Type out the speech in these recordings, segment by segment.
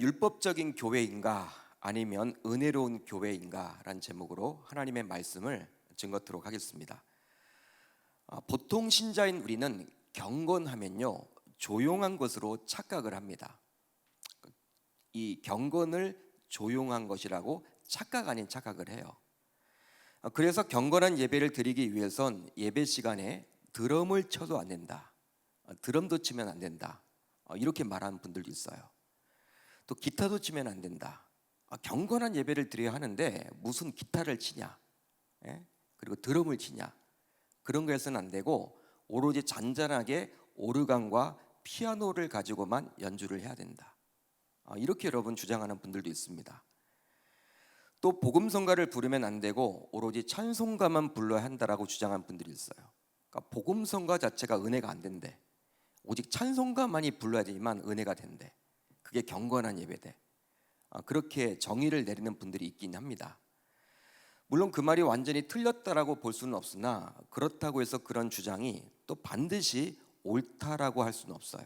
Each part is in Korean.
율법적인 교회인가 아니면 은혜로운 교회인가 라는 제목으로 하나님의 말씀을 증거토록 하겠습니다. 보통 신자인 우리는 경건하면요 조용한 것으로 착각을 합니다. 이 경건을 조용한 것이라고 착각 아닌 착각을 해요. 그래서 경건한 예배를 드리기 위해선 예배 시간에 드럼을 쳐도 안 된다, 드럼도 치면 안 된다, 이렇게 말하는 분들도 있어요. 또 기타도 치면 안 된다. 경건한 예배를 드려야 하는데 무슨 기타를 치냐, 그리고 드럼을 치냐, 그런 거에서는 안 되고 오로지 잔잔하게 오르간과 피아노를 가지고만 연주를 해야 된다, 이렇게 여러분 주장하는 분들도 있습니다. 또 복음성가를 부르면 안 되고 오로지 찬송가만 불러야 한다라고 주장하는 분들이 있어요. 그러니까 복음성가 자체가 은혜가 안 된대. 오직 찬송가만이 불러야 되지만 은혜가 된대. 그게 경건한 예배대. 그렇게 정의를 내리는 분들이 있긴 합니다. 물론 그 말이 완전히 틀렸다라고 볼 수는 없으나 그렇다고 해서 그런 주장이 또 반드시 옳다라고 할 수는 없어요.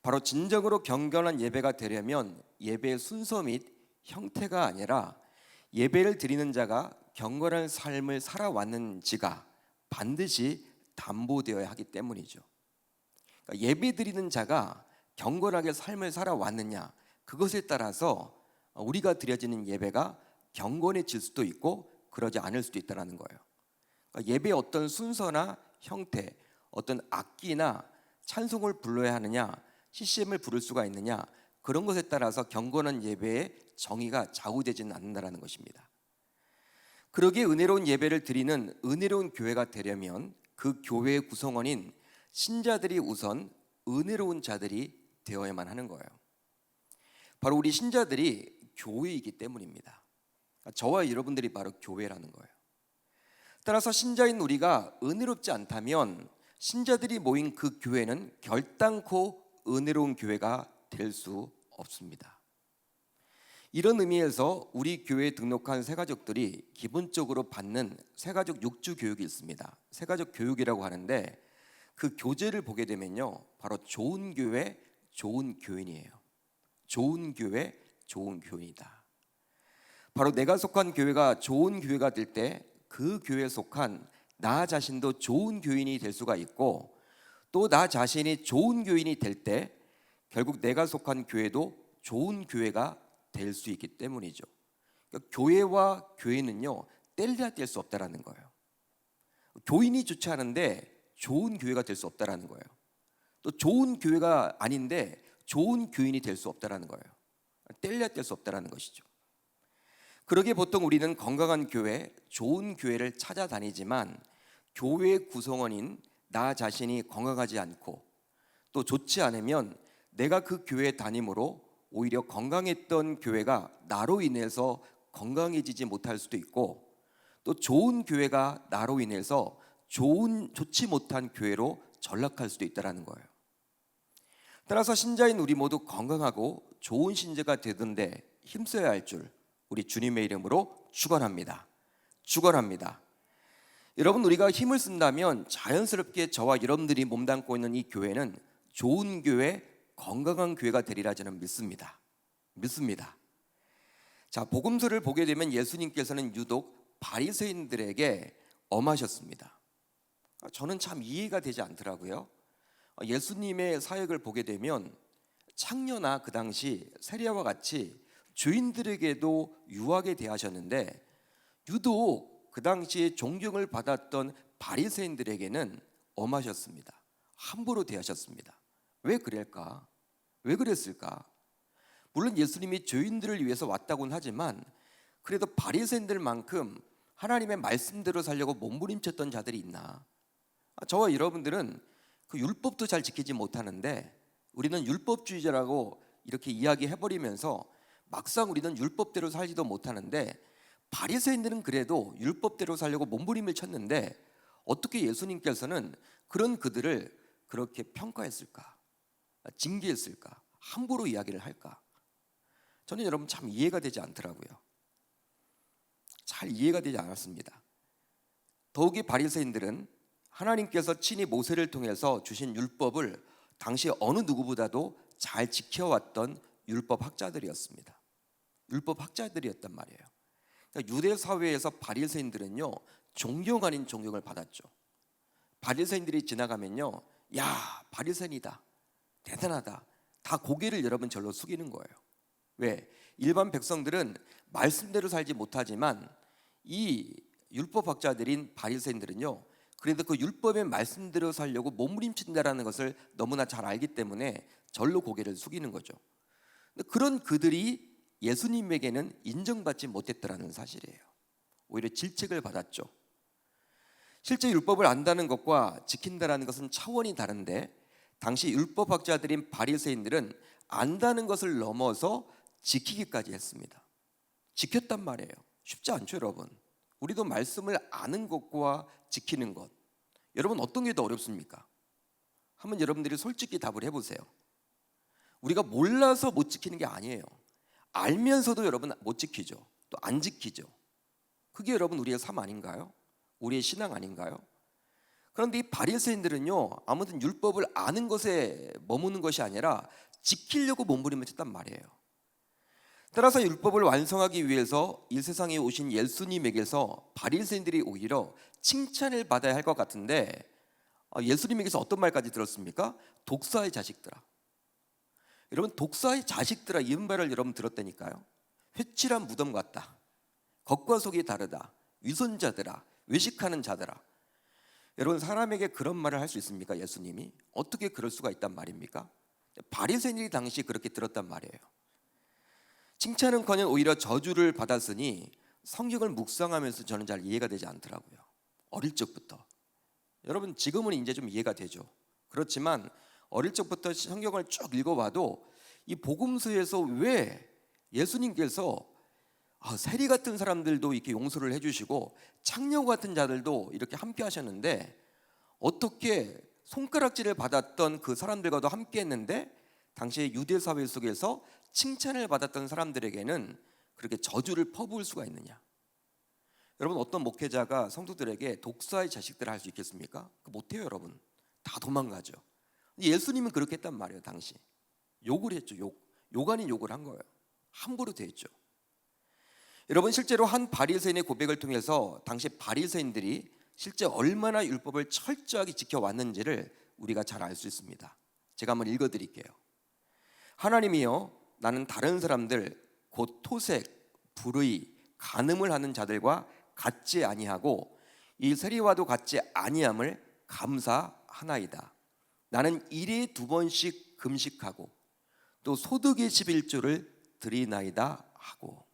바로 진정으로 경건한 예배가 되려면 예배의 순서 및 형태가 아니라 예배를 드리는 자가 경건한 삶을 살아왔는지가 반드시 담보되어야 하기 때문이죠. 그러니까 예배 드리는 자가 경건하게 삶을 살아왔느냐, 그것에 따라서 우리가 드려지는 예배가 경건해질 수도 있고 그러지 않을 수도 있다는 거예요. 그러니까 예배의 어떤 순서나 형태, 어떤 악기나 찬송을 불러야 하느냐, CCM을 부를 수가 있느냐, 그런 것에 따라서 경건한 예배의 정의가 좌우되지는 않는다는 것입니다. 그러기에 은혜로운 예배를 드리는 은혜로운 교회가 되려면 그 교회의 구성원인 신자들이 우선 은혜로운 자들이 되어야만 하는 거예요. 바로 우리 신자들이 교회이기 때문입니다. 저와 여러분들이 바로 교회라는 거예요. 따라서 신자인 우리가 은혜롭지 않다면 신자들이 모인 그 교회는 결단코 은혜로운 교회가 될 수 없습니다. 이런 의미에서 우리 교회에 등록한 새가족들이 기본적으로 받는 새가족 육주 교육이 있습니다. 새가족 교육이라고 하는데 그 교재를 보게 되면요, 바로 좋은 교회, 좋은 교인이에요. 좋은 교회, 좋은 교인이다. 바로 내가 속한 교회가 좋은 교회가 될 때 그 교회에 속한 나 자신도 좋은 교인이 될 수가 있고, 또 나 자신이 좋은 교인이 될 때 결국 내가 속한 교회도 좋은 교회가 될 수 있기 때문이죠. 그러니까 교회와 교회는요 뗄래야 뗄 수 없다라는 거예요. 교인이 좋지 않은데 좋은 교회가 될 수 없다라는 거예요. 또 좋은 교회가 아닌데 좋은 교인이 될 수 없다라는 거예요. 뗄래야 뗄 수 없다라는 것이죠. 그러기에 보통 우리는 건강한 교회, 좋은 교회를 찾아다니지만 교회의 구성원인 나 자신이 건강하지 않고 또 좋지 않으면 내가 그 교회에 다님으로 오히려 건강했던 교회가 나로 인해서 건강해지지 못할 수도 있고, 또 좋은 교회가 나로 인해서 좋지 못한 교회로 전락할 수도 있다는 거예요. 따라서 신자인 우리 모두 건강하고 좋은 신자가 되던데 힘써야 할 줄 우리 주님의 이름으로 축원합니다. 축원합니다. 여러분, 우리가 힘을 쓴다면 자연스럽게 저와 여러분들이 몸담고 있는 이 교회는 좋은 교회, 건강한 교회가 되리라 저는 믿습니다. 자, 복음서를 보게 되면 예수님께서는 유독 바리새인들에게 엄하셨습니다. 저는 참 이해가 되지 않더라고요. 예수님의 사역을 보게 되면 창녀나 그 당시 세리와 같이 주인들에게도 유하게 대하셨는데 유독 그 당시에 존경을 받았던 바리새인들에게는 엄하셨습니다. 함부로 대하셨습니다. 왜 그럴까? 왜 그랬을까? 물론 예수님이 죄인들을 위해서 왔다고는 하지만 그래도 바리새인들만큼 하나님의 말씀대로 살려고 몸부림쳤던 자들이 있나? 저와 여러분들은 그 율법도 잘 지키지 못하는데 우리는 율법주의자라고 이렇게 이야기해버리면서 막상 우리는 율법대로 살지도 못하는데 바리새인들은 그래도 율법대로 살려고 몸부림을 쳤는데 어떻게 예수님께서는 그런 그들을 그렇게 평가했을까? 징계했을까? 함부로 이야기를 할까? 저는 여러분 참 이해가 되지 않더라고요. 잘 이해가 되지 않았습니다. 더욱이 바리새인들은 하나님께서 친히 모세를 통해서 주신 율법을 당시 어느 누구보다도 잘 지켜왔던 율법학자들이었습니다. 율법학자들이었단 말이에요. 그러니까 유대 사회에서 바리새인들은요 존경 아닌 존경을 받았죠. 바리새인들이 지나가면요, 야 바리새인이다, 대단하다, 다 고개를 여러분 절로 숙이는 거예요. 왜? 일반 백성들은 말씀대로 살지 못하지만 이 율법학자들인 바리새인들은요 그래도 그 율법의 말씀대로 살려고 몸부림친다라는 것을 너무나 잘 알기 때문에 절로 고개를 숙이는 거죠. 근데 그런 그들이 예수님에게는 인정받지 못했더라는 사실이에요. 오히려 질책을 받았죠. 실제 율법을 안다는 것과 지킨다라는 것은 차원이 다른데 당시 율법학자들인 바리새인들은 안다는 것을 넘어서 지키기까지 했습니다. 지켰단 말이에요. 쉽지 않죠, 여러분. 우리도 말씀을 아는 것과 지키는 것, 여러분 어떤 게 더 어렵습니까? 한번 여러분들이 솔직히 답을 해보세요. 우리가 몰라서 못 지키는 게 아니에요. 알면서도 여러분 못 지키죠. 또 안 지키죠. 그게 여러분 우리의 삶 아닌가요? 우리의 신앙 아닌가요? 그런데 이 바리새인들은요 아무튼 율법을 아는 것에 머무는 것이 아니라 지키려고 몸부림을 쳤단 말이에요. 따라서 율법을 완성하기 위해서 이 세상에 오신 예수님에게서 바리새인들이 오히려 칭찬을 받아야 할 것 같은데 예수님에게서 어떤 말까지 들었습니까? 독사의 자식들아. 여러분 독사의 자식들아 이런 말을 여러분 들었다니까요. 회칠한 무덤 같다, 겉과 속이 다르다, 위선자들아, 외식하는 자들아. 여러분 사람에게 그런 말을 할 수 있습니까? 예수님이 어떻게 그럴 수가 있단 말입니까? 바리새인들이 당시 그렇게 들었단 말이에요. 칭찬은커녕 오히려 저주를 받았으니 성경을 묵상하면서 저는 잘 이해가 되지 않더라고요. 어릴 적부터. 여러분 지금은 이제 좀 이해가 되죠. 그렇지만 어릴 적부터 성경을 쭉 읽어봐도 이 복음서에서 왜 예수님께서 세리 같은 사람들도 이렇게 용서를 해주시고 창녀 같은 자들도 이렇게 함께 하셨는데 어떻게 손가락질을 받았던 그 사람들과도 함께 했는데 당시의 유대 사회 속에서 칭찬을 받았던 사람들에게는 그렇게 저주를 퍼부을 수가 있느냐? 여러분 어떤 목회자가 성도들에게 독사의 자식들 할 수 있겠습니까? 못해요 여러분. 다 도망가죠. 예수님은 그렇게 했단 말이에요. 당시 욕을 했죠. 욕 아닌 욕을 한 거예요. 함부로 대했죠. 여러분 실제로 한 바리새인의 고백을 통해서 당시 바리새인들이 실제 얼마나 율법을 철저하게 지켜왔는지를 우리가 잘 알 수 있습니다. 제가 한번 읽어드릴게요. 하나님이여 나는 다른 사람들 곧 토색, 불의, 간음을 하는 자들과 같지 아니하고 이 세리와도 같지 아니함을 감사하나이다. 나는 일에 2번씩 금식하고 또 소득의 11조를 드리나이다 하고.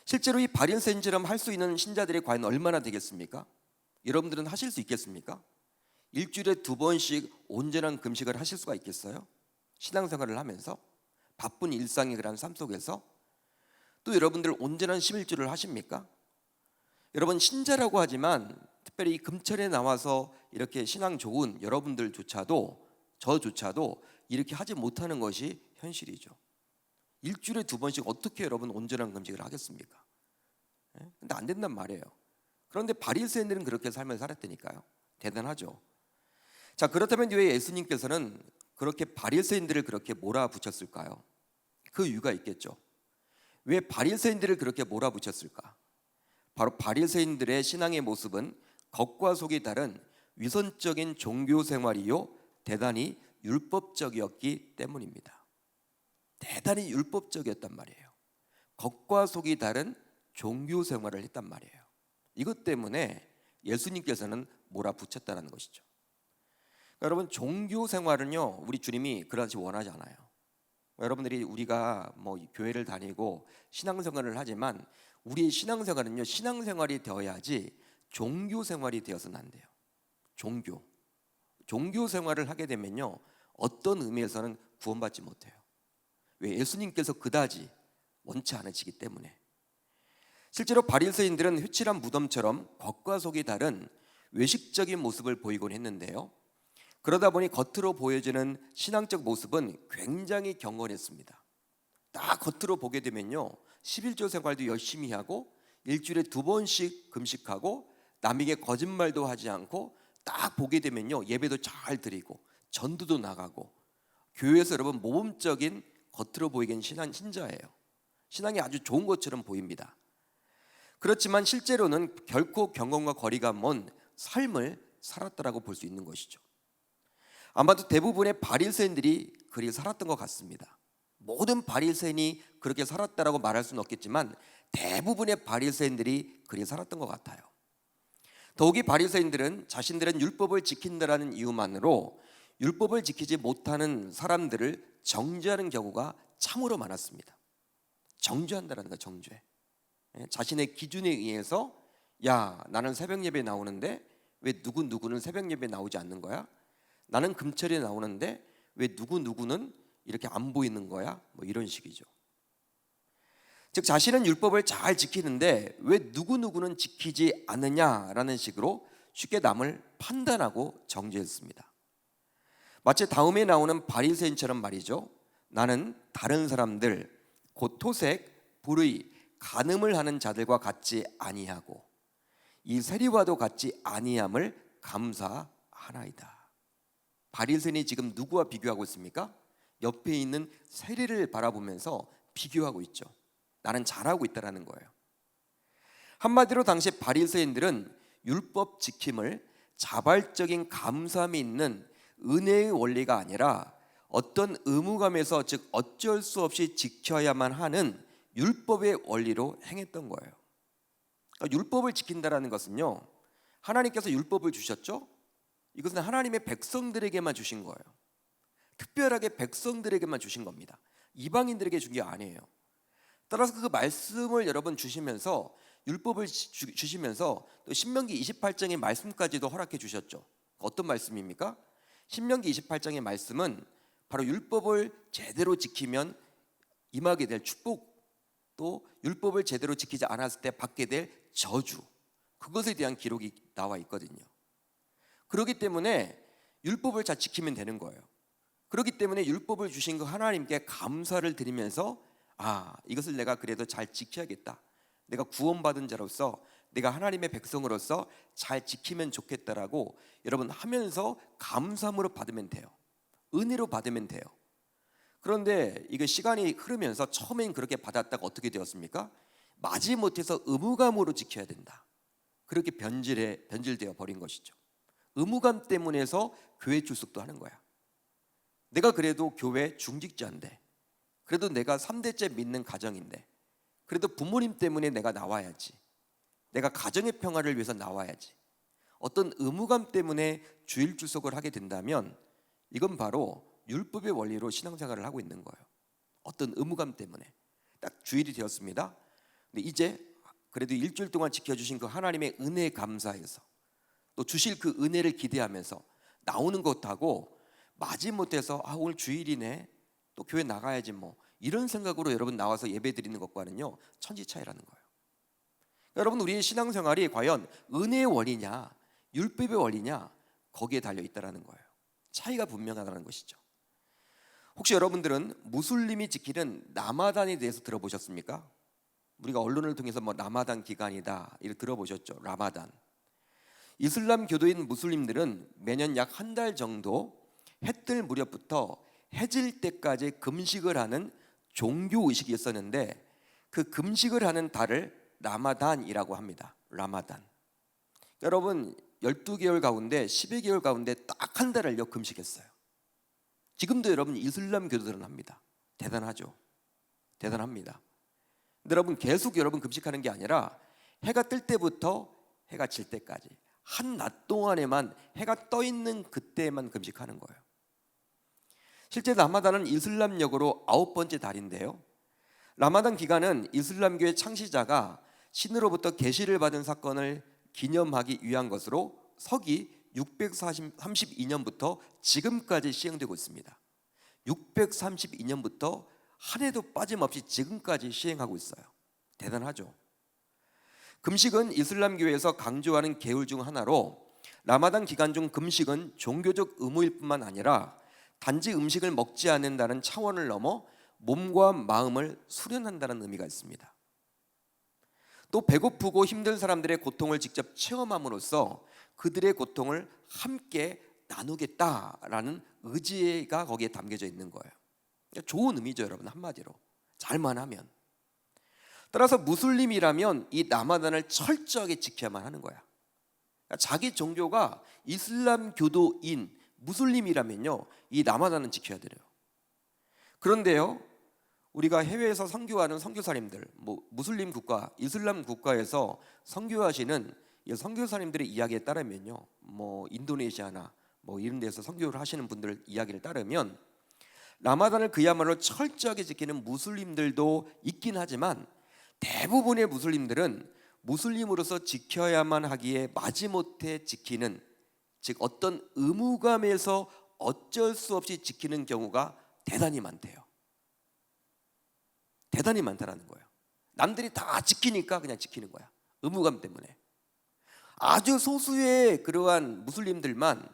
실제로 이 바리새인처럼 할 수 있는 신자들이 과연 얼마나 되겠습니까? 여러분들은 하실 수 있겠습니까? 일주일에 2번씩 온전한 금식을 하실 수가 있겠어요? 신앙생활을 하면서 바쁜 일상의 그런 삶 속에서 또 여러분들 온전한 11조를 하십니까? 여러분 신자라고 하지만 특별히 이 금철에 나와서 이렇게 신앙 좋은 여러분들조차도 저조차도 이렇게 하지 못하는 것이 현실이죠. 일주일에 2번씩 어떻게 여러분 온전한 금식을 하겠습니까? 근데 안 된단 말이에요. 그런데 바리새인들은 그렇게 삶을 살았다니까요. 대단하죠. 자 그렇다면 왜 예수님께서는 그렇게 바리새인들을 그렇게 몰아붙였을까요? 그 이유가 있겠죠. 왜 바리새인들을 그렇게 몰아붙였을까? 바로 바리새인들의 신앙의 모습은 겉과 속이 다른 위선적인 종교 생활이요 대단히 율법적이었기 때문입니다. 대단히 율법적이었단 말이에요. 겉과 속이 다른 종교 생활을 했단 말이에요. 이것 때문에 예수님께서는 몰아붙였다는 것이죠. 여러분 종교 생활은요 우리 주님이 그러지 원하지 않아요. 여러분들이 우리가 뭐 교회를 다니고 신앙생활을 하지만 우리의 신앙생활은요 신앙생활이 되어야지 종교 생활이 되어서는 안 돼요. 종교 생활을 하게 되면요 어떤 의미에서는 구원받지 못해요. 왜? 예수님께서 그다지 원치 않으시기 때문에. 실제로 바리새인들은 회칠한 무덤처럼 겉과 속이 다른 외식적인 모습을 보이곤 했는데요. 그러다 보니 겉으로 보여지는 신앙적 모습은 굉장히 경건했습니다. 딱 겉으로 보게 되면요 11조 생활도 열심히 하고 일주일에 2번씩 금식하고 남에게 거짓말도 하지 않고 딱 보게 되면요 예배도 잘 드리고 전도도 나가고 교회에서 여러분 모범적인 겉으로 보이기엔 신자예요. 신앙이 아주 좋은 것처럼 보입니다. 그렇지만 실제로는 결코 경건과 거리가 먼 삶을 살았다라고 볼 수 있는 것이죠. 아마도 대부분의 바리새인들이 그렇게 살았던 것 같습니다. 모든 바리새인이 그렇게 살았다라고 말할 수는 없겠지만 대부분의 바리새인들이 그렇게 살았던 것 같아요. 더욱이 바리새인들은 자신들은 율법을 지킨다라는 이유만으로 율법을 지키지 못하는 사람들을 정죄하는 경우가 참으로 많았습니다. 정죄한다라는 거, 정죄. 자신의 기준에 의해서 야, 나는 새벽 예배 나오는데 왜 누구는 새벽 예배 나오지 않는 거야? 나는 금철에 나오는데 왜 누구는 이렇게 안 보이는 거야? 뭐 이런 식이죠. 즉 자신은 율법을 잘 지키는데 왜 누구는 지키지 않느냐라는 식으로 쉽게 남을 판단하고 정죄했습니다. 마치 다음에 나오는 바리새인처럼 말이죠. 나는 다른 사람들 곧 토색, 불의, 간음을 하는 자들과 같지 아니하고 이 세리와도 같지 아니함을 감사하나이다. 바리새인이 지금 누구와 비교하고 있습니까? 옆에 있는 세리를 바라보면서 비교하고 있죠. 나는 잘하고 있다라는 거예요. 한마디로 당시 바리새인들은 율법 지킴을 자발적인 감사함이 있는 은혜의 원리가 아니라 어떤 의무감에서 즉 어쩔 수 없이 지켜야만 하는 율법의 원리로 행했던 거예요. 그러니까 율법을 지킨다라는 것은요, 하나님께서 율법을 주셨죠. 이것은 하나님의 백성들에게만 주신 거예요. 특별하게 백성들에게만 주신 겁니다. 이방인들에게 준 게 아니에요. 따라서 그 말씀을 여러분 주시면서 율법을 주시면서 또 신명기 28장의 말씀까지도 허락해 주셨죠. 어떤 말씀입니까? 신명기 28장의 말씀은 바로 율법을 제대로 지키면 임하게 될 축복, 또 율법을 제대로 지키지 않았을 때 받게 될 저주, 그것에 대한 기록이 나와 있거든요. 그렇기 때문에 율법을 잘 지키면 되는 거예요. 그렇기 때문에 율법을 주신 그 하나님께 감사를 드리면서 이것을 내가 그래도 잘 지켜야겠다, 내가 구원받은 자로서 내가 하나님의 백성으로서 잘 지키면 좋겠다라고 여러분 하면서 감사함으로 받으면 돼요. 은혜로 받으면 돼요. 그런데 이게 시간이 흐르면서 처음엔 그렇게 받았다가 어떻게 되었습니까? 마지못해서 의무감으로 지켜야 된다, 그렇게 변질되어 버린 것이죠. 의무감 때문에서 교회 출석도 하는 거야. 내가 그래도 교회 중직자인데, 그래도 내가 3대째 믿는 가정인데, 그래도 부모님 때문에 내가 나와야지, 내가 가정의 평화를 위해서 나와야지, 어떤 의무감 때문에 주일 출석을 하게 된다면 이건 바로 율법의 원리로 신앙생활을 하고 있는 거예요. 어떤 의무감 때문에 딱 주일이 되었습니다. 근데 이제 그래도 일주일 동안 지켜주신 그 하나님의 은혜에 감사해서 또 주실 그 은혜를 기대하면서 나오는 것하고 마지못해서 오늘 주일이네, 또 교회 나가야지 뭐 이런 생각으로 여러분 나와서 예배 드리는 것과는요 천지 차이라는 거예요. 여러분, 우리의 신앙생활이 과연 은혜의 원리냐 율법의 원리냐, 거기에 달려 있다라는 거예요. 차이가 분명하다는 것이죠. 혹시 여러분들은 무슬림이 지키는 라마단에 대해서 들어보셨습니까? 우리가 언론을 통해서 라마단 기간이다 이렇게 들어보셨죠. 라마단. 이슬람 교도인 무슬림들은 매년 약 한 달 정도 해뜰 무렵부터 해질 때까지 금식을 하는 종교 의식이 있었는데, 그 금식을 하는 달을 라마단이라고 합니다. 라마단. 여러분, 12개월 가운데 12개월 가운데 딱 한 달을요 금식했어요. 지금도 여러분 이슬람 교도들은 합니다. 대단하죠. 대단합니다. 근데 여러분, 계속 여러분 금식하는 게 아니라 해가 뜰 때부터 해가 질 때까지 한 낮 동안에만, 해가 떠 있는 그때만 금식하는 거예요. 실제 라마단은 이슬람력으로 9번째 달인데요, 라마단 기간은 이슬람교의 창시자가 신으로부터 계시를 받은 사건을 기념하기 위한 것으로 서기 632년부터 지금까지 시행되고 있습니다. 632년부터 한 해도 빠짐없이 지금까지 시행하고 있어요. 대단하죠. 금식은 이슬람교에서 강조하는 계율 중 하나로, 라마단 기간 중 금식은 종교적 의무일 뿐만 아니라 단지 음식을 먹지 않는다는 차원을 넘어 몸과 마음을 수련한다는 의미가 있습니다. 또 배고프고 힘든 사람들의 고통을 직접 체험함으로써 그들의 고통을 함께 나누겠다라는 의지가 거기에 담겨져 있는 거예요. 좋은 의미죠, 여러분. 한마디로 잘만 하면. 따라서 무슬림이라면 이 라마단을 철저하게 지켜야만 하는 거야. 자기 종교가 이슬람 교도인 무슬림이라면요, 이 라마단은 지켜야 돼요. 그런데요, 우리가 해외에서 선교하는 선교사님들, 무슬림 국가, 이슬람 국가에서 선교하시는 이 선교사님들의 이야기에 따르면요, 인도네시아나 이런 데서 선교를 하시는 분들 이야기를 따르면 라마단을 그야말로 철저하게 지키는 무슬림들도 있긴 하지만 대부분의 무슬림들은 무슬림으로서 지켜야만 하기에 마지못해 지키는, 즉 어떤 의무감에서 어쩔 수 없이 지키는 경우가 대단히 많대요. 대단히 많다라는 거예요. 남들이 다 지키니까 그냥 지키는 거야. 의무감 때문에. 아주 소수의 그러한 무슬림들만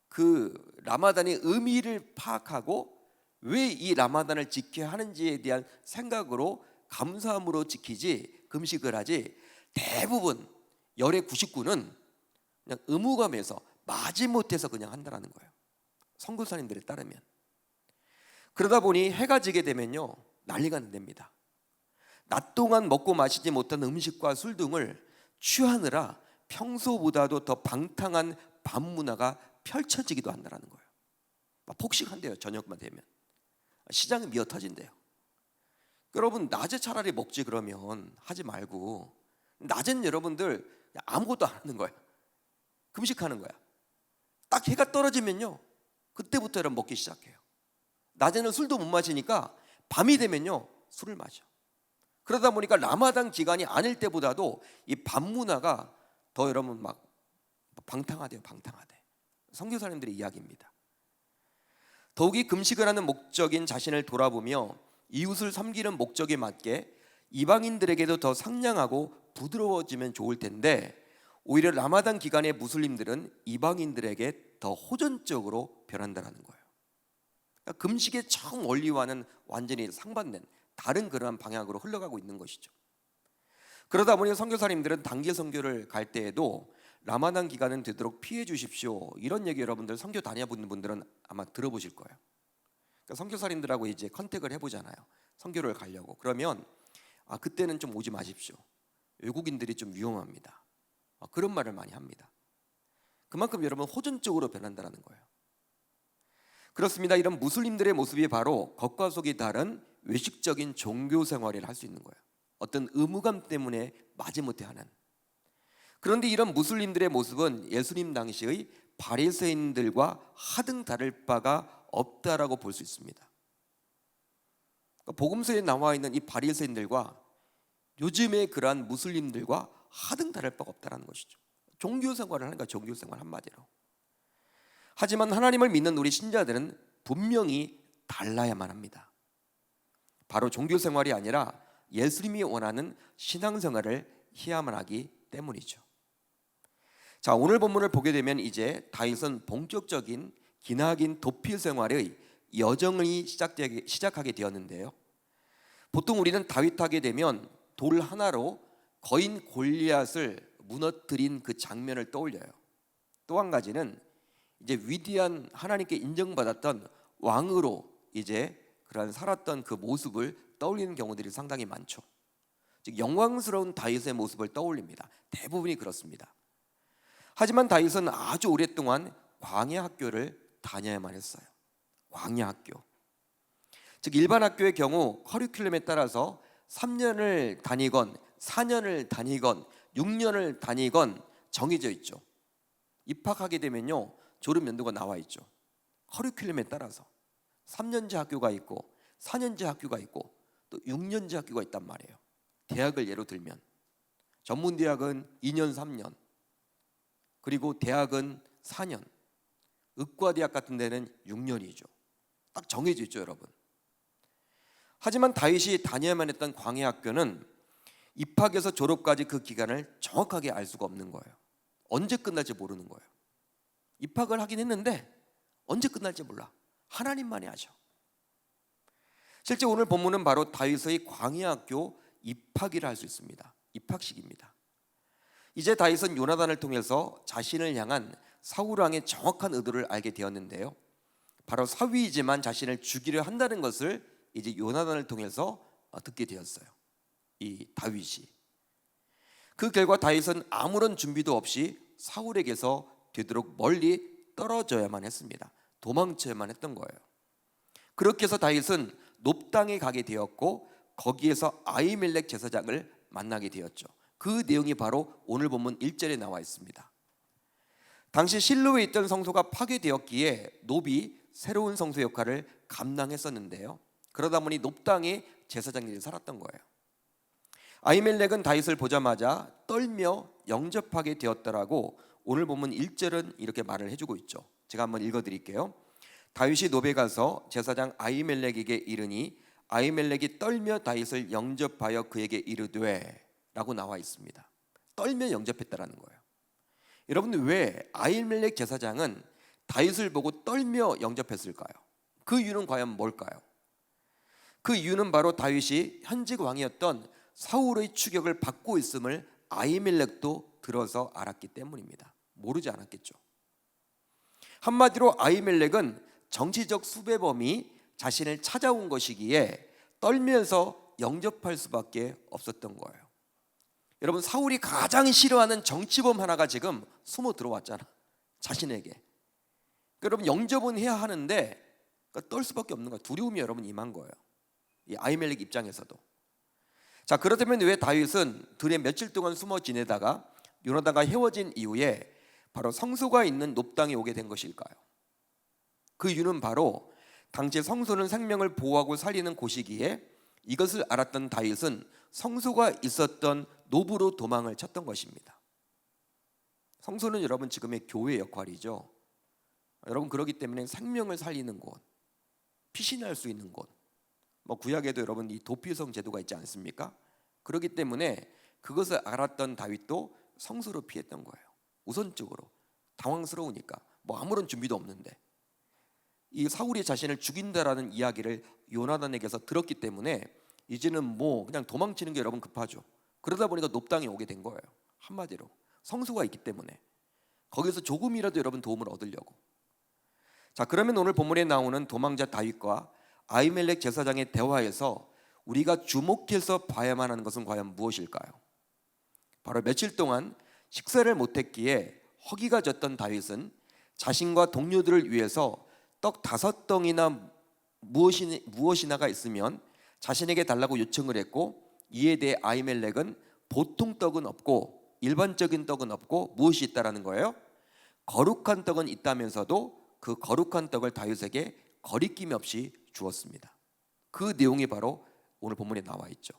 그 라마단의 의미를 파악하고 왜 이 라마단을 지켜야 하는지에 대한 생각으로 감사함으로 지키지, 금식을 하지, 대부분 열의 99는 그냥 의무감에서 마지못해서 그냥 한다라는 거예요. 선교사님들에 따르면. 그러다 보니 해가 지게 되면요, 난리가 난답니다. 낮 동안 먹고 마시지 못한 음식과 술 등을 취하느라 평소보다도 더 방탕한 밤 문화가 펼쳐지기도 한다는 거예요. 막 폭식한대요. 저녁만 되면 시장이 미어 터진대요. 여러분, 낮에 차라리 먹지 그러면 하지 말고, 낮엔 여러분들 아무것도 안 하는 거야. 금식하는 거야. 딱 해가 떨어지면요, 그때부터 여러분 먹기 시작해요. 낮에는 술도 못 마시니까 밤이 되면요 술을 마셔. 그러다 보니까 라마단 기간이 아닐 때보다도 이 밤 문화가 더 여러분 막 방탕하대요. 방탕하대. 선교사님들의 이야기입니다. 더욱이 금식을 하는 목적인 자신을 돌아보며 이웃을 섬기는 목적에 맞게 이방인들에게도 더 상냥하고 부드러워지면 좋을 텐데, 오히려 라마단 기간의 무슬림들은 이방인들에게 더 호전적으로 변한다는 거예요. 그러니까 금식의 정 원리와는 완전히 상반된 다른 그러한 방향으로 흘러가고 있는 것이죠. 그러다 보니 선교사님들은 단기 선교를 갈 때에도 라마단 기간은 되도록 피해 주십시오, 이런 얘기 여러분들 선교 다녀본 분들은 아마 들어보실 거예요. 그러니까 선교사님들하고 이제 컨택을 해보잖아요. 선교를 가려고. 그러면 그때는 좀 오지 마십시오. 외국인들이 좀 위험합니다. 그런 말을 많이 합니다. 그만큼 여러분 호전적으로 변한다는 거예요. 그렇습니다. 이런 무슬림들의 모습이 바로 겉과 속이 다른 외식적인 종교 생활을 할 수 있는 거예요. 어떤 의무감 때문에 마지못해 하는. 그런데 이런 무슬림들의 모습은 예수님 당시의 바리새인들과 하등 다를 바가 없다라고 볼 수 있습니다. 복음서에 나와 있는 이 바리새인들과 요즘의 그러한 무슬림들과 하등 다를 바가 없다라는 것이죠. 종교 생활을 하는 거야. 종교 생활 한마디로. 하지만 하나님을 믿는 우리 신자들은 분명히 달라야만 합니다. 바로 종교 생활이 아니라 예수님이 원하는 신앙생활을 해야만 하기 때문이죠. 자, 오늘 본문을 보게 되면 이제 다윗은 본격적인 기나긴 도피 생활의 여정이 시작하게 되었는데요. 보통 우리는 다윗하게 되면 돌 하나로 거인 골리앗을 무너뜨린 그 장면을 떠올려요. 또 한 가지는 이제 위대한 하나님께 인정받았던 왕으로 이제 그런 살았던 그 모습을 떠올리는 경우들이 상당히 많죠. 즉 영광스러운 다윗의 모습을 떠올립니다. 대부분이 그렇습니다. 하지만 다윗은 아주 오랫동안 광야 학교를 다녀야만 했어요. 광야 학교. 즉 일반 학교의 경우 커리큘럼에 따라서 3년을 다니건 4년을 다니건 6년을 다니건 정해져 있죠. 입학하게 되면요 졸업 연도가 나와 있죠. 커리큘럼에 따라서 3년제 학교가 있고 4년제 학교가 있고 또 6년제 학교가 있단 말이에요. 대학을 예로 들면 전문대학은 2년 3년, 그리고 대학은 4년, 의과대학 같은 데는 6년이죠. 딱 정해져 있죠, 여러분. 하지만 다윗이 다녀야만 했던 광야 학교는 입학에서 졸업까지 그 기간을 정확하게 알 수가 없는 거예요. 언제 끝날지 모르는 거예요. 입학을 하긴 했는데 언제 끝날지 몰라. 하나님만이 아죠. 실제 오늘 본문은 바로 다윗의 광야 학교 입학이라 할 수 있습니다. 입학식입니다. 이제 다윗은 요나단을 통해서 자신을 향한 사울 왕의 정확한 의도를 알게 되었는데요. 바로 사위이지만 자신을 죽이려 한다는 것을 이제 요나단을 통해서 듣게 되었어요. 이 다윗이. 그 결과 다윗은 아무런 준비도 없이 사울에게서 되도록 멀리 떨어져야만 했습니다. 도망쳐야만 했던 거예요. 그렇게 해서 다윗은 놉당에 가게 되었고 거기에서 아히멜렉 제사장을 만나게 되었죠. 그 내용이 바로 오늘 본문 1절에 나와 있습니다. 당시 실로에 있던 성소가 파괴되었기에 놉이 새로운 성소 역할을 감당했었는데요. 그러다 보니 놉당에 제사장들이 살았던 거예요. 아히멜렉은 다윗을 보자마자 떨며 영접하게 되었더라고 오늘 본문 1절은 이렇게 말을 해주고 있죠. 제가 한번 읽어드릴게요. 다윗이 놉에 가서 제사장 아히멜렉에게 이르니 아히멜렉이 떨며 다윗을 영접하여 그에게 이르되 라고 나와 있습니다. 떨며 영접했다라는 거예요. 여러분, 왜 아히멜렉 제사장은 다윗을 보고 떨며 영접했을까요? 그 이유는 과연 뭘까요? 그 이유는 바로 다윗이 현직 왕이었던 사울의 추격을 받고 있음을 아히멜렉도 들어서 알았기 때문입니다. 모르지 않았겠죠. 한마디로 아히멜렉은 정치적 수배범이 자신을 찾아온 것이기에 떨면서 영접할 수밖에 없었던 거예요. 여러분, 사울이 가장 싫어하는 정치범 하나가 지금 숨어 들어왔잖아, 자신에게. 여러분, 영접은 해야 하는데 떨 수밖에 없는 거예요. 두려움이 여러분 임한 거예요, 이 아히멜렉 입장에서도. 자, 그렇다면 왜 다윗은 들에 며칠 동안 숨어 지내다가 요나단과 헤어진 이후에 바로 성소가 있는 놉당에 오게 된 것일까요? 그 이유는 바로 당시 성소는 생명을 보호하고 살리는 곳이기에 이것을 알았던 다윗은 성소가 있었던 놉으로 도망을 쳤던 것입니다. 성소는 여러분 지금의 교회 역할이죠. 여러분, 그렇기 때문에 생명을 살리는 곳, 피신할 수 있는 곳, 구약에도 여러분 이 도피성 제도가 있지 않습니까? 그렇기 때문에 그것을 알았던 다윗도 성소로 피했던 거예요. 우선적으로 당황스러우니까, 아무런 준비도 없는데 이 사울이 자신을 죽인다라는 이야기를 요나단에게서 들었기 때문에 이제는 그냥 도망치는 게 여러분 급하죠. 그러다 보니까 놉당에 오게 된 거예요. 한마디로 성소가 있기 때문에 거기서 조금이라도 여러분 도움을 얻으려고. 자, 그러면 오늘 본문에 나오는 도망자 다윗과 아히멜렉 제사장의 대화에서 우리가 주목해서 봐야만 하는 것은 과연 무엇일까요? 바로 며칠 동안 식사를 못했기에 허기가 졌던 다윗은 자신과 동료들을 위해서 떡 5덩이나 무엇이나가 있으면 자신에게 달라고 요청을 했고, 이에 대해 아히멜렉은 보통 떡은 없고 일반적인 떡은 없고 무엇이 있다라는 거예요? 거룩한 떡은 있다면서도 그 거룩한 떡을 다윗에게 거리낌 없이 주었습니다. 그 내용이 바로 오늘 본문에 나와 있죠.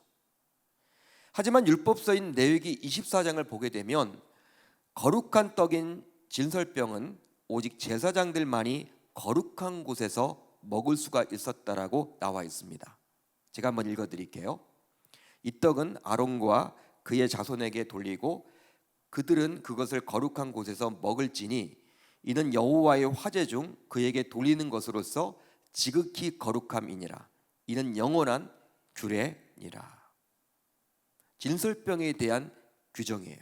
하지만 율법서인 레위기 24장을 보게 되면 거룩한 떡인 진설병은 오직 제사장들만이 거룩한 곳에서 먹을 수가 있었다라고 나와 있습니다. 제가 한번 읽어드릴게요. 이 떡은 아론과 그의 자손에게 돌리고 그들은 그것을 거룩한 곳에서 먹을지니 이는 여호와의 화제 중 그에게 돌리는 것으로서 지극히 거룩함이니라. 이는 영원한 규례니라. 진설병에 대한 규정이에요.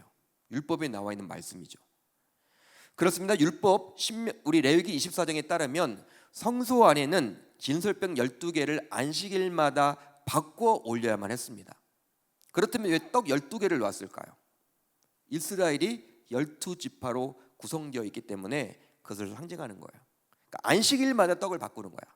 율법에 나와 있는 말씀이죠. 그렇습니다. 율법 우리 레위기 24장에 따르면 성소 안에는 진설병 12개를 안식일마다 바꿔 올려야만 했습니다. 그렇다면 왜 떡 12개를 놨을까요? 이스라엘이 12지파로 구성되어 있기 때문에 그것을 상징하는 거예요. 그러니까 안식일마다 떡을 바꾸는 거야.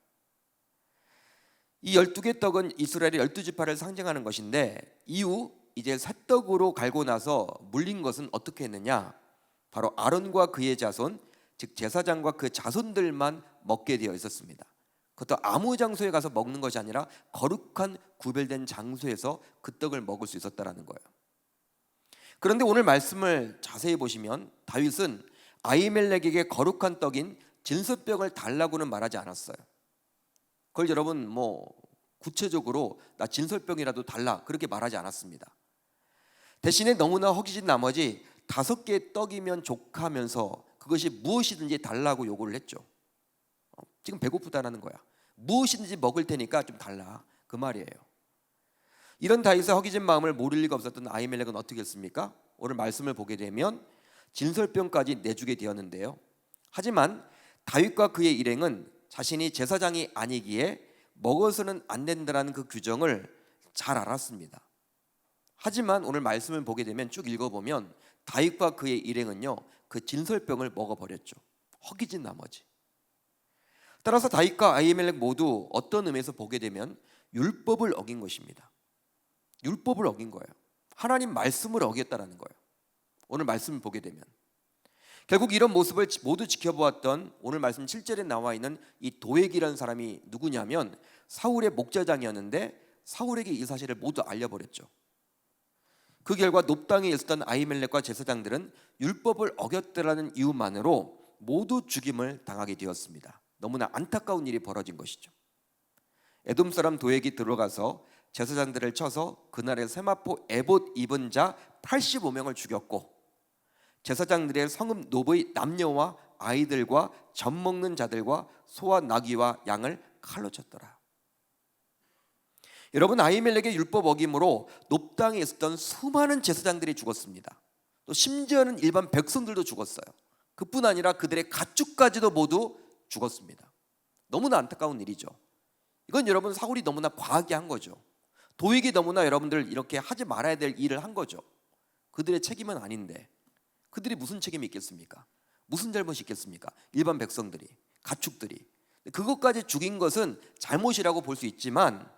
이 12개 떡은 이스라엘의 12지파를 상징하는 것인데, 이후 이제 새떡으로 갈고 나서 물린 것은 어떻게 했느냐? 바로 아론과 그의 자손, 즉 제사장과 그 자손들만 먹게 되어 있었습니다. 그것도 아무 장소에 가서 먹는 것이 아니라 거룩한 구별된 장소에서 그 떡을 먹을 수 있었다라는 거예요. 그런데 오늘 말씀을 자세히 보시면 다윗은 아히멜렉에게 거룩한 떡인 진설병을 달라고는 말하지 않았어요. 그걸 여러분 구체적으로 나 진설병이라도 달라 그렇게 말하지 않았습니다. 대신에 너무나 허기진 나머지 5개의 떡이면 족하면서 그것이 무엇이든지 달라고 요구를 했죠. 지금 배고프다라는 거야. 무엇이든지 먹을 테니까 좀 달라, 그 말이에요. 이런 다윗의 허기진 마음을 모를 리가 없었던 아히멜렉은 어떻게 했습니까? 오늘 말씀을 보게 되면 진설병까지 내주게 되었는데요. 하지만 다윗과 그의 일행은 자신이 제사장이 아니기에 먹어서는 안 된다는 그 규정을 잘 알았습니다. 하지만 오늘 말씀을 보게 되면 쭉 읽어보면 다윗과 그의 일행은요, 그 진설병을 먹어버렸죠. 허기진 나머지. 따라서 다윗과 아히멜렉 모두 어떤 의미에서 보게 되면 율법을 어긴 것입니다. 율법을 어긴 거예요. 하나님 말씀을 어겼다라는 거예요. 오늘 말씀을 보게 되면 결국 이런 모습을 모두 지켜보았던 오늘 말씀 7절에 나와 있는 이 도액이라는 사람이 누구냐면 사울의 목자장이었는데 사울에게 이 사실을 모두 알려버렸죠. 그 결과 높당에 있었던 아히멜렉과 제사장들은 율법을 어겼다라는 이유만으로 모두 죽임을 당하게 되었습니다. 너무나 안타까운 일이 벌어진 것이죠. 에돔 사람 도액이 들어가서 제사장들을 쳐서 그날의 세마포 에봇 입은 자 85명을 죽였고, 제사장들의 성읍 노브의 남녀와 아이들과 젖 먹는 자들과 소와 나귀와 양을 칼로 쳤더라. 여러분, 아히멜렉의 율법 어김으로 높당에 있었던 수많은 제사장들이 죽었습니다. 또 심지어는 일반 백성들도 죽었어요. 그뿐 아니라 그들의 가축까지도 모두 죽었습니다. 너무나 안타까운 일이죠. 이건 여러분 사울이 너무나 과하게 한 거죠. 도액이 너무나 여러분들 이렇게 하지 말아야 될 일을 한 거죠. 그들의 책임은 아닌데 그들이 무슨 책임이 있겠습니까? 무슨 잘못이 있겠습니까? 일반 백성들이, 가축들이. 그것까지 죽인 것은 잘못이라고 볼 수 있지만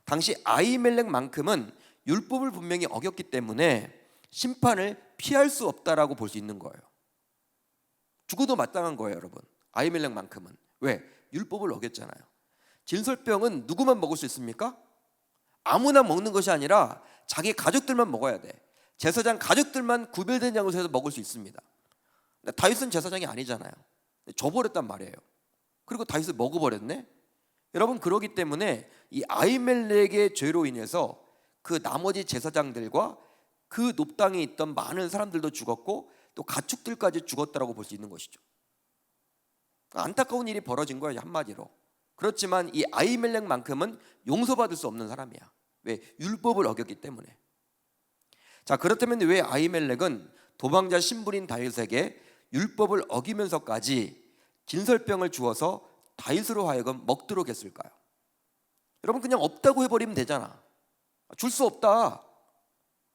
당시 아히멜렉만큼은 율법을 분명히 어겼기 때문에 심판을 피할 수 없다라고 볼 수 있는 거예요. 죽어도 마땅한 거예요, 여러분. 아히멜렉만큼은. 왜? 율법을 어겼잖아요. 진설병은 누구만 먹을 수 있습니까? 아무나 먹는 것이 아니라 자기 가족들만 먹어야 돼. 제사장 가족들만 구별된 장소에서 먹을 수 있습니다. 다윗은 제사장이 아니잖아요. 줘버렸단 말이에요. 그리고 다윗을 먹어버렸네. 여러분, 그러기 때문에 이 아히멜렉의 죄로 인해서 그 나머지 제사장들과 그 높당에 있던 많은 사람들도 죽었고 또 가축들까지 죽었다라고 볼 수 있는 것이죠. 안타까운 일이 벌어진 거예요, 한마디로. 그렇지만 이 아히멜렉만큼은 용서받을 수 없는 사람이야. 왜? 율법을 어겼기 때문에. 자, 그렇다면 왜 아히멜렉은 도망자 신부인 다윗에게 율법을 어기면서까지 진설병을 주어서 다윗으로 하여금 먹도록 했을까요? 여러분, 그냥 없다고 해버리면 되잖아. 줄 수 없다.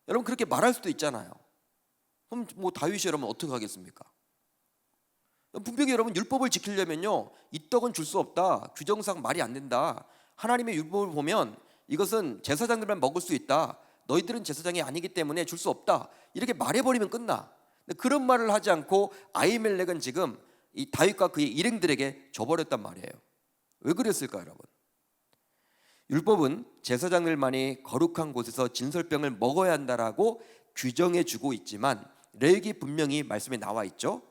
여러분, 그렇게 말할 수도 있잖아요. 그럼 뭐 다윗이 여러분 어떻게 하겠습니까? 분명히 여러분 율법을 지키려면요, 이 떡은 줄 수 없다. 규정상 말이 안 된다. 하나님의 율법을 보면 이것은 제사장들만 먹을 수 있다. 너희들은 제사장이 아니기 때문에 줄 수 없다. 이렇게 말해버리면 끝나. 근데 그런 말을 하지 않고 아히멜렉은 지금 이 다윗과 그의 일행들에게 줘버렸단 말이에요. 왜 그랬을까요, 여러분? 율법은 제사장들만이 거룩한 곳에서 진설병을 먹어야 한다라고 규정해 주고 있지만 레위기 분명히 말씀에 나와 있죠.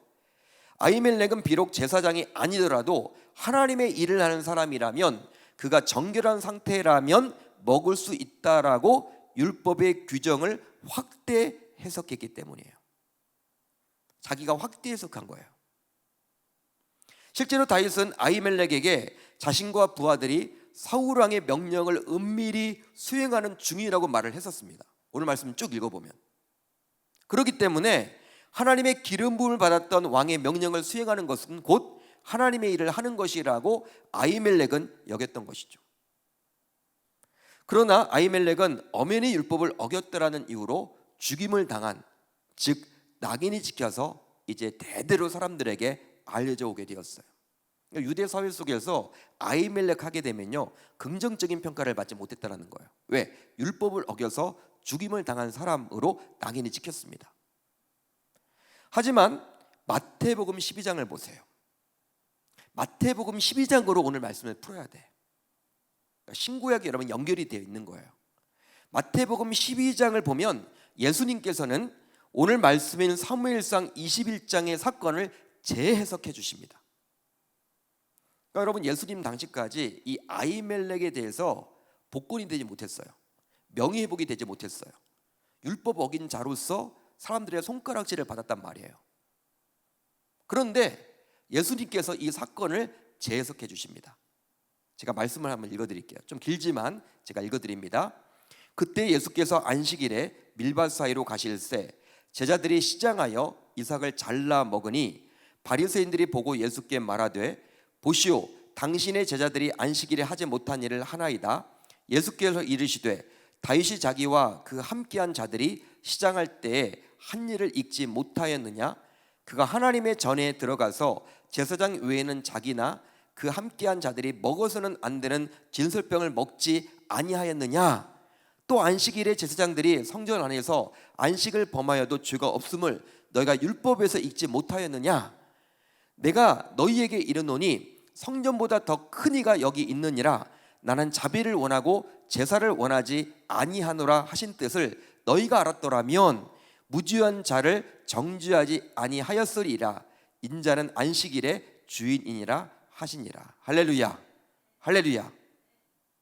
아히멜렉은 비록 제사장이 아니더라도 하나님의 일을 하는 사람이라면, 그가 정결한 상태라면 먹을 수 있다라고 율법의 규정을 확대 해석했기 때문이에요. 자기가 확대 해석한 거예요. 실제로 다윗은 아히멜렉에게 자신과 부하들이 사울 왕의 명령을 은밀히 수행하는 중이라고 말을 했었습니다. 오늘 말씀 쭉 읽어보면. 그렇기 때문에 하나님의 기름 부음을 받았던 왕의 명령을 수행하는 것은 곧 하나님의 일을 하는 것이라고 아히멜렉은 여겼던 것이죠. 그러나 아히멜렉은 엄연히 율법을 어겼다라는 이유로 죽임을 당한, 즉 낙인이 찍혀서 이제 대대로 사람들에게 알려져 오게 되었어요. 유대 사회 속에서 아히멜렉 하게 되면요, 긍정적인 평가를 받지 못했다라는 거예요. 왜? 율법을 어겨서 죽임을 당한 사람으로 낙인이 찍혔습니다. 하지만 마태복음 12장을 보세요. 마태복음 12장으로 오늘 말씀을 풀어야 돼. 신구약이 여러분 연결이 되어 있는 거예요. 마태복음 12장을 보면 예수님께서는 오늘 말씀인 사무엘상 21장의 사건을 재해석해 주십니다. 그러니까 여러분, 예수님 당시까지 이 아히멜렉에 대해서 복권이 되지 못했어요. 명예회복이 되지 못했어요. 율법 어긴 자로서 사람들의 손가락질을 받았단 말이에요. 그런데 예수님께서 이 사건을 재해석해 주십니다. 제가 말씀을 한번 읽어드릴게요. 좀 길지만 제가 읽어드립니다. 그때 예수께서 안식일에 밀밭 사이로 가실새 제자들이 시장하여 이삭을 잘라 먹으니 바리새인들이 보고 예수께 말하되 보시오, 당신의 제자들이 안식일에 하지 못한 일을 하나이다. 예수께서 이르시되 다윗이 자기와 그 함께한 자들이 시장할 때에 한 일을 잊지 못하였느냐? 그가 하나님의 전에 들어가서 제사장 외에는 자기나 그 함께한 자들이 먹어서는 안 되는 진설병을 먹지 아니하였느냐? 또 안식일에 제사장들이 성전 안에서 안식을 범하여도 죄가 없음을 너희가 율법에서 읽지 못하였느냐? 내가 너희에게 이르노니 성전보다 더 큰 이가 여기 있느니라. 나는 자비를 원하고 제사를 원하지 아니하노라 하신 뜻을 너희가 알았더라면 무죄한 자를 정죄하지 아니하였으리라. 인자는 안식일의 주인이니라 하시니라. 할렐루야, 할렐루야.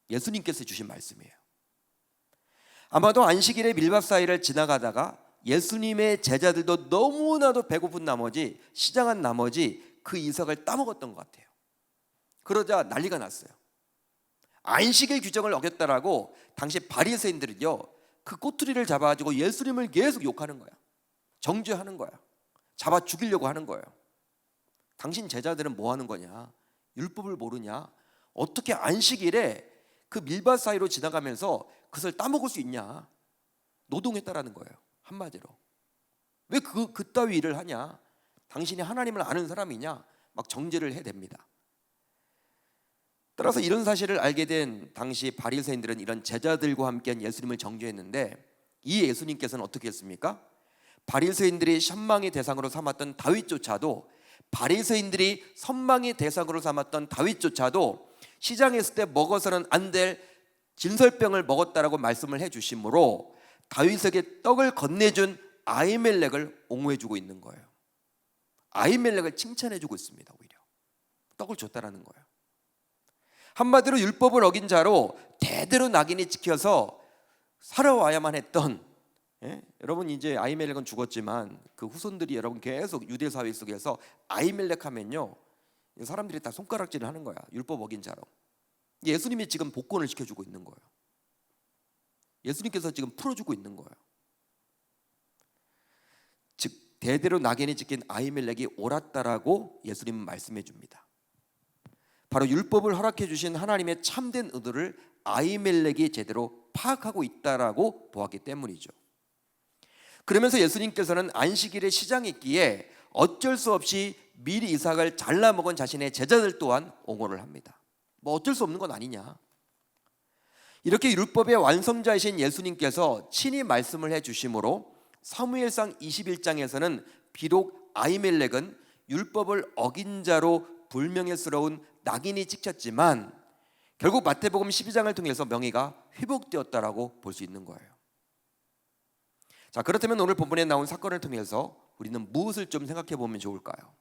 예수님께서 주신 말씀이에요. 아마도 안식일의 밀밭 사이를 지나가다가 예수님의 제자들도 너무나도 배고픈 나머지, 시장한 나머지 그 이삭을 따먹었던 것 같아요. 그러자 난리가 났어요. 안식일 규정을 어겼다라고 당시 바리새인들은요, 그 꼬투리를 잡아가지고 예수님을 계속 욕하는 거야. 정죄하는 거야. 잡아 죽이려고 하는 거예요. 당신 제자들은 뭐 하는 거냐? 율법을 모르냐? 어떻게 안식일에 그 밀밭 사이로 지나가면서 그것을 따먹을 수 있냐? 노동했다라는 거예요. 한마디로. 왜 그따위 일을 하냐? 당신이 하나님을 아는 사람이냐? 막 정죄를 해댑니다. 따라서 이런 사실을 알게 된 당시 바리새인들은 이런 제자들과 함께한 예수님을 정죄했는데, 이 예수님께서는 어떻게 했습니까? 바리새인들이 선망의 대상으로 삼았던 다윗조차도, 바리새인들이 선망의 대상으로 삼았던 다윗조차도 시장에 있을 때 먹어서는 안 될 진설병을 먹었다라고 말씀을 해주심으로 다윗에게 떡을 건네준 아히멜렉을 옹호해주고 있는 거예요. 아히멜렉을 칭찬해주고 있습니다. 오히려 떡을 줬다라는 거예요. 한마디로 율법을 어긴 자로 대대로 낙인이 찍혀서 살아와야만 했던, 여러분 이제 아히멜렉은 죽었지만 그 후손들이 여러분 계속 유대 사회 속에서 아히멜렉 하면요, 사람들이 다 손가락질을 하는 거야. 율법 어긴 자로. 예수님이 지금 복권을 시켜주고 있는 거예요. 예수님께서 지금 풀어주고 있는 거예요. 즉 대대로 낙인이 찍힌 아히멜렉이 옳았다라고 예수님은 말씀해 줍니다. 바로 율법을 허락해 주신 하나님의 참된 의도를 아히멜렉이 제대로 파악하고 있다라고 보았기 때문이죠. 그러면서 예수님께서는 안식일에 시장했기에 어쩔 수 없이 미리 이삭을 잘라 먹은 자신의 제자들 또한 옹호를 합니다. 뭐 어쩔 수 없는 건 아니냐. 이렇게 율법의 완성자이신 예수님께서 친히 말씀을 해주심으로 사무엘상 21장에서는 비록 아히멜렉은 율법을 어긴 자로 불명예스러운 낙인이 찍혔지만 결국 마태복음 12장을 통해서 명예가 회복되었다라고 볼 수 있는 거예요. 자, 그렇다면 오늘 본문에 나온 사건을 통해서 우리는 무엇을 좀 생각해 보면 좋을까요?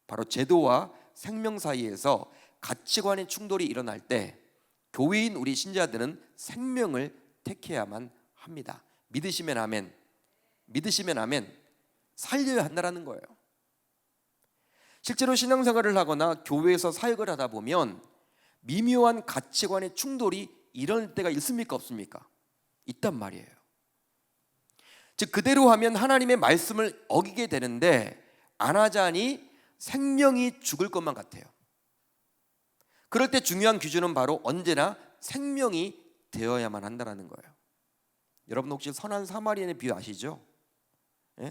바로 제도와 생명 사이에서 가치관의 충돌이 일어날 때 교회인 우리 신자들은 생명을 택해야만 합니다. 믿으시면 아멘. 믿으시면 아멘. 살려야 한다는 거예요. 실제로 신앙생활을 하거나 교회에서 사역을 하다 보면 미묘한 가치관의 충돌이 일어날 때가 있습니까? 없습니까? 있단 말이에요. 즉 그대로 하면 하나님의 말씀을 어기게 되는데 안 하자니 생명이 죽을 것만 같아요. 그럴 때 중요한 기준은 바로 언제나 생명이 되어야만 한다는 거예요. 여러분 혹시 선한 사마리아인의 비유 아시죠?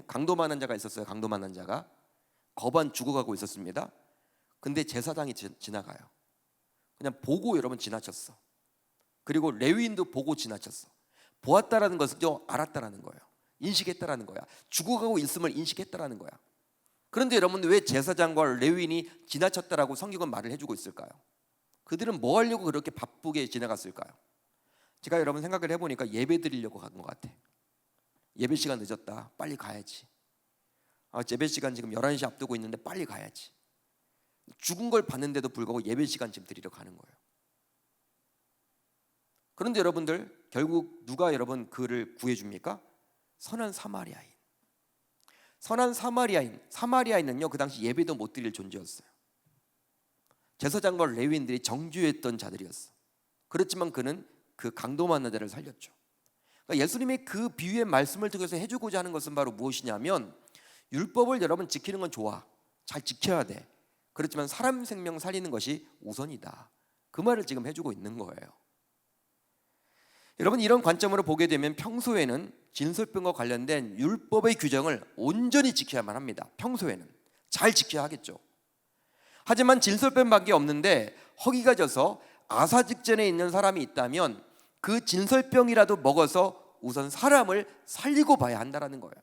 강도 만난 자가 있었어요. 강도 만난 자가 거반 죽어가고 있었습니다. 근데 제사장이 지나가요. 그냥 보고 여러분 지나쳤어. 그리고 레위인도 보고 지나쳤어. 보았다라는 것을 알았다라는 거예요. 인식했다라는 거야. 죽어가고 있음을 인식했다라는 거야. 그런데 여러분 왜 제사장과 레위인이 지나쳤다라고 성경은 말을 해주고 있을까요? 그들은 뭐 하려고 그렇게 바쁘게 지나갔을까요? 제가 여러분 생각을 해보니까 예배 드리려고 간 것 같아. 예배 시간 늦었다. 빨리 가야지. 예배 시간 지금 11시 앞두고 있는데 빨리 가야지. 죽은 걸 봤는데도 불구하고 예배 시간 지금 드리러 가는 거예요. 그런데 여러분들 결국 누가 여러분 그를 구해줍니까? 선한 사마리아인. 선한 사마리아인은요 그 당시 예배도 못 드릴 존재였어요. 제사장과 레위인들이 정죄했던 자들이었어. 그렇지만 그는 그 강도 만난 자를 살렸죠. 그러니까 예수님이 그 비유의 말씀을 통해서 해주고자 하는 것은 바로 무엇이냐면 율법을 여러분 지키는 건 좋아. 잘 지켜야 돼. 그렇지만 사람 생명 살리는 것이 우선이다. 그 말을 지금 해주고 있는 거예요. 여러분, 이런 관점으로 보게 되면 평소에는 진설병과 관련된 율법의 규정을 온전히 지켜야만 합니다. 평소에는 잘 지켜야 하겠죠. 하지만 진설병밖에 없는데 허기가 져서 아사직전에 있는 사람이 있다면 그 진설병이라도 먹어서 우선 사람을 살리고 봐야 한다는 거예요.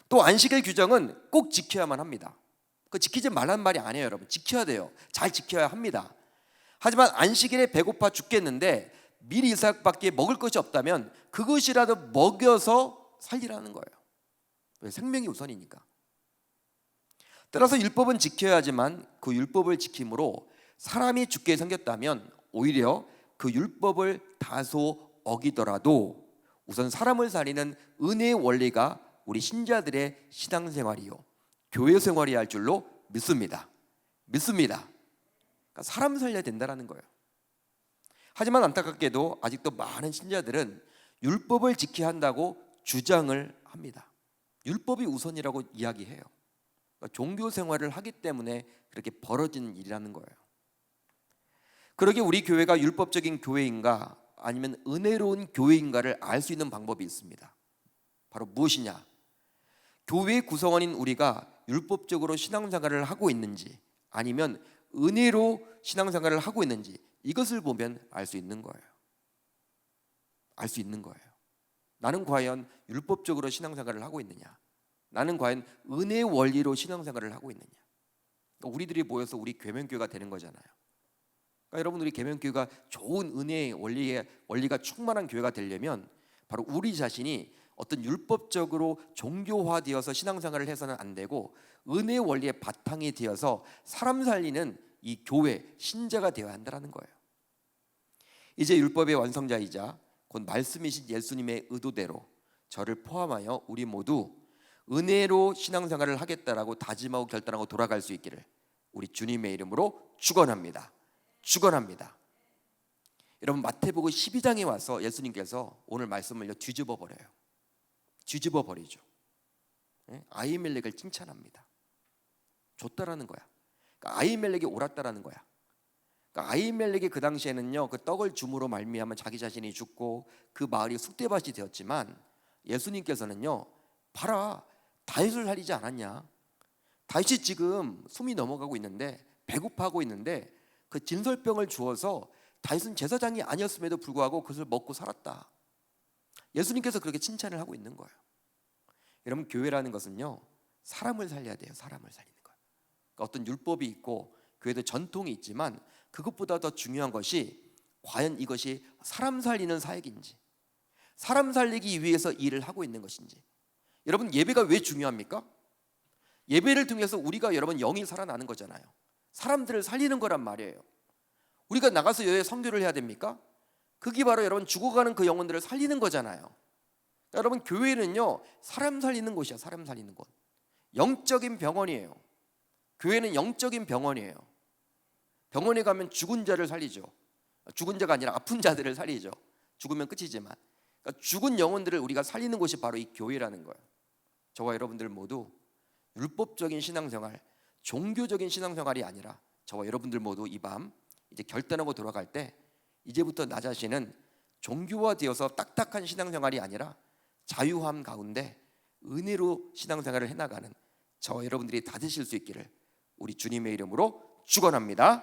또 안식의 규정은 꼭 지켜야만 합니다. 그 지키지 말란 말이 아니에요, 여러분. 지켜야 돼요. 잘 지켜야 합니다. 하지만 안식일에 배고파 죽겠는데 미리 이삭밖에 먹을 것이 없다면 그것이라도 먹여서 살리라는 거예요. 왜? 생명이 우선이니까. 따라서 율법은 지켜야 하지만 그 율법을 지킴으로 사람이 죽게 생겼다면 오히려 그 율법을 다소 어기더라도 우선 사람을 살리는 은혜의 원리가 우리 신자들의 신앙생활이요, 교회 생활이 할 줄로 믿습니다. 그러니까 사람 살려야 된다는 거예요. 하지만 안타깝게도 아직도 많은 신자들은 율법을 지켜야 한다고 주장을 합니다. 율법이 우선이라고 이야기해요. 그러니까 종교 생활을 하기 때문에 그렇게 벌어지는 일이라는 거예요. 그러게 우리 교회가 율법적인 교회인가 아니면 은혜로운 교회인가를 알 수 있는 방법이 있습니다. 바로 무엇이냐? 교회 구성원인 우리가 율법적으로 신앙생활을 하고 있는지 아니면 은혜로 신앙생활을 하고 있는지 이것을 보면 알 수 있는 거예요. 알 수 있는 거예요. 나는 과연 율법적으로 신앙생활을 하고 있느냐? 나는 과연 은혜의 원리로 신앙생활을 하고 있느냐? 그러니까 우리들이 모여서 우리 계명교회가 되는 거잖아요. 그러니까 여러분, 우리 계명교회가 좋은 은혜의 원리가 충만한 교회가 되려면 바로 우리 자신이 어떤 율법적으로 종교화되어서 신앙생활을 해서는 안 되고 은혜의 원리의 바탕이 되어서 사람 살리는 이 교회 신자가 되어야 한다는 거예요. 이제 율법의 완성자이자 곧 말씀이신 예수님의 의도대로 저를 포함하여 우리 모두 은혜로 신앙생활을 하겠다라고 다짐하고 결단하고 돌아갈 수 있기를 우리 주님의 이름으로 축원합니다. 여러분, 마태복음 12장에 와서 예수님께서 오늘 말씀을 뒤집어 버리죠. 아히멜렉을 칭찬합니다. 좋다라는 거야. 그러니까 아히멜렉이 옳았다라는 거야. 그러니까 아히멜렉이 그 당시에는요, 그 떡을 줌으로 말미암아 자기 자신이 죽고 그 마을이 쑥대밭이 되었지만 예수님께서는요, 봐라, 다윗을 살리지 않았냐? 다윗이 지금 숨이 넘어가고 있는데 배고파하고 있는데 그 진설병을 주어서 다윗은 제사장이 아니었음에도 불구하고 그것을 먹고 살았다. 예수님께서 그렇게 칭찬을 하고 있는 거예요. 여러분, 교회라는 것은요, 사람을 살려야 돼요. 사람을 살리는 거예요. 그러니까 어떤 율법이 있고 교회도 전통이 있지만 그것보다 더 중요한 것이 과연 이것이 사람 살리는 사역인지, 사람 살리기 위해서 일을 하고 있는 것인지. 여러분, 예배가 왜 중요합니까? 예배를 통해서 우리가 여러분 영이 살아나는 거잖아요. 사람들을 살리는 거란 말이에요. 우리가 나가서 여기에 선교를 해야 됩니까? 그게 바로 여러분 죽어가는 그 영혼들을 살리는 거잖아요. 여러분, 교회는요, 사람 살리는 곳이야. 사람 살리는 곳. 영적인 병원이에요. 교회는 영적인 병원이에요. 병원에 가면 죽은 자를 살리죠. 죽은 자가 아니라 아픈 자들을 살리죠. 죽으면 끝이지만, 그러니까 죽은 영혼들을 우리가 살리는 곳이 바로 이 교회라는 거예요. 저와 여러분들 모두 율법적인 신앙생활, 종교적인 신앙생활이 아니라 저와 여러분들 모두 이 밤 이제 결단하고 돌아갈 때 이제부터 나 자신은 종교화되어서 딱딱한 신앙생활이 아니라 자유함 가운데 은혜로 신앙생활을 해나가는 저와 여러분들이 다 되실 수 있기를 우리 주님의 이름으로 축원합니다.